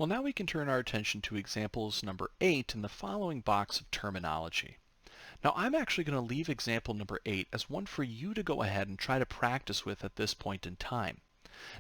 Well, now we can turn our attention to examples number 8 in the following box of terminology. Now, I'm actually going to leave example number 8 as one for you to go ahead and try to practice with at this point in time.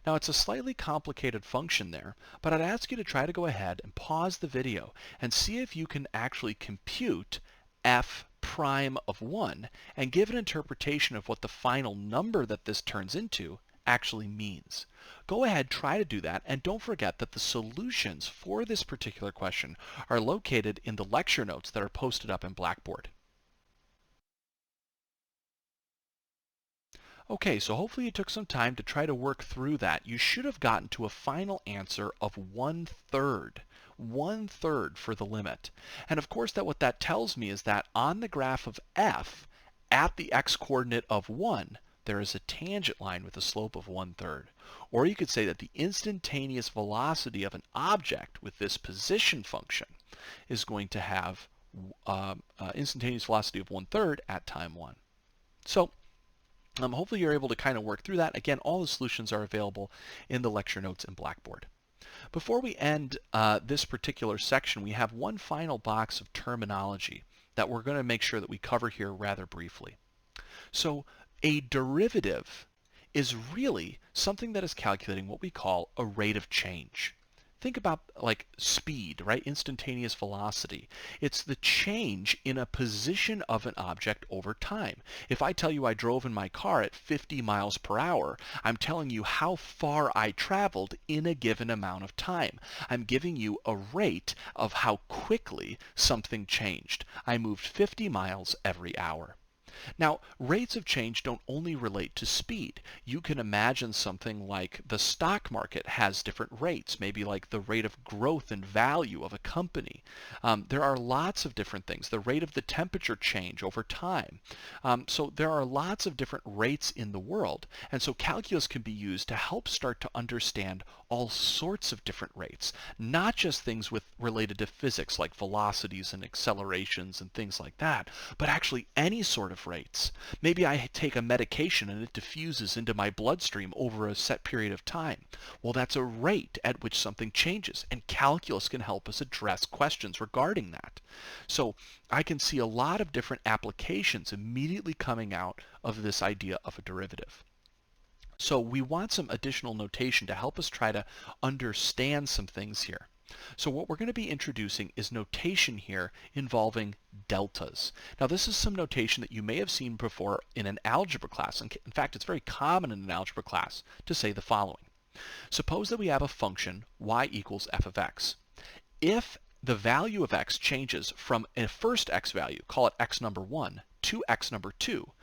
Now, it's a slightly complicated function there, but I'd ask you to try to go ahead and pause the video and see if you can actually compute f prime of 1 and give an interpretation of what the final number that this turns into actually means. Go ahead, try to do that, and don't forget that the solutions for this particular question are located in the lecture notes that are posted up in Blackboard. Okay, so hopefully you took some time to try to work through that. You should have gotten to a final answer of 1/3. 1/3 for the limit. And of course what that tells me is that on the graph of f, at the x-coordinate of 1, there is a tangent line with a slope of 1/3. Or you could say that the instantaneous velocity of an object with this position function is going to have instantaneous velocity of 1/3 at time 1. So hopefully you're able to kind of work through that. Again, all the solutions are available in the lecture notes in Blackboard. Before we end this particular section, we have one final box of terminology that we're going to make sure that we cover here rather briefly. So a derivative is really something that is calculating what we call a rate of change. Think about like speed, right? Instantaneous velocity. It's the change in a position of an object over time. If I tell you I drove in my car at 50 miles per hour, I'm telling you how far I traveled in a given amount of time. I'm giving you a rate of how quickly something changed. I moved 50 miles every hour. Now, rates of change don't only relate to speed. You can imagine something like the stock market has different rates, maybe like the rate of growth and value of a company. There are lots of different things. The rate of the temperature change over time. So there are lots of different rates in the world. And so calculus can be used to help start to understand all sorts of different rates, not just things related to physics like velocities and accelerations and things like that, but actually any sort of rates. Maybe I take a medication and it diffuses into my bloodstream over a set period of time. Well, that's a rate at which something changes, and calculus can help us address questions regarding that. So I can see a lot of different applications immediately coming out of this idea of a derivative. So we want some additional notation to help us try to understand some things here. So what we're going to be introducing is notation here involving deltas. Now this is some notation that you may have seen before in an algebra class. In fact, it's very common in an algebra class to say the following. Suppose that we have a function y equals f of x. If the value of x changes from a first x value, call it x number 1, to x number 2,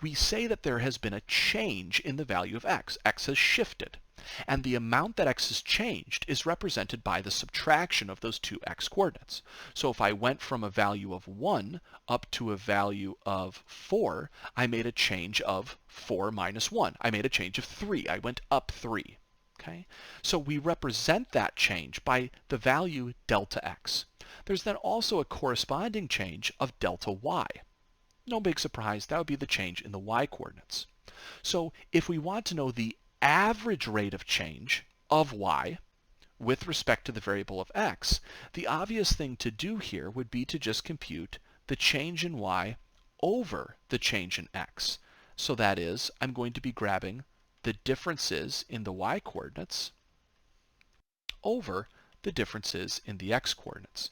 we say that there has been a change in the value of x. X has shifted. And the amount that x has changed is represented by the subtraction of those two x coordinates. So if I went from a value of 1 up to a value of 4, I made a change of 4 minus 1. I made a change of 3. I went up 3. Okay? So we represent that change by the value delta x. There's then also a corresponding change of delta y. No big surprise, that would be the change in the y coordinates. So if we want to know the average rate of change of y with respect to the variable of x, the obvious thing to do here would be to just compute the change in y over the change in x. So that is, I'm going to be grabbing the differences in the y coordinates over the differences in the x coordinates.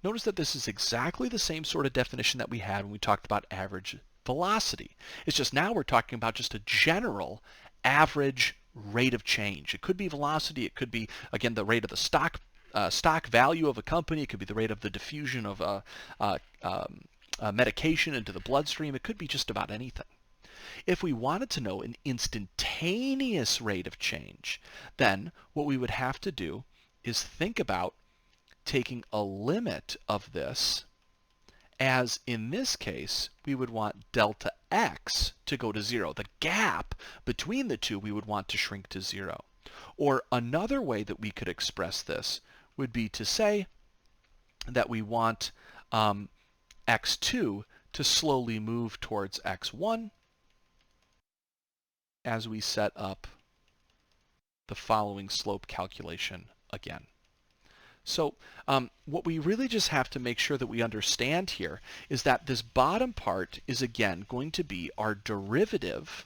Notice that this is exactly the same sort of definition that we had when we talked about average velocity. It's just now we're talking about just a general average rate of change. It could be velocity. It could be, again, the rate of the stock value of a company. It could be the rate of the diffusion of a medication into the bloodstream. It could be just about anything. If we wanted to know an instantaneous rate of change, then what we would have to do is think about taking a limit of this, as in this case, we would want delta x to go to 0. The gap between the two we would want to shrink to 0. Or another way that we could express this would be to say that we want x2 to slowly move towards x1 as we set up the following slope calculation again. So what we really just have to make sure that we understand here is that this bottom part is again going to be our derivative,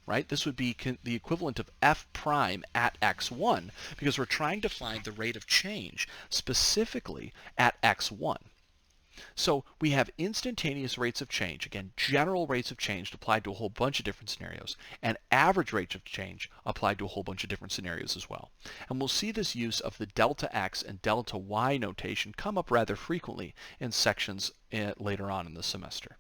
right? This would be the equivalent of f prime at x1 because we're trying to find the rate of change specifically at x1. So we have instantaneous rates of change, again, general rates of change applied to a whole bunch of different scenarios, and average rates of change applied to a whole bunch of different scenarios as well. And we'll see this use of the delta x and delta y notation come up rather frequently in sections later on in the semester.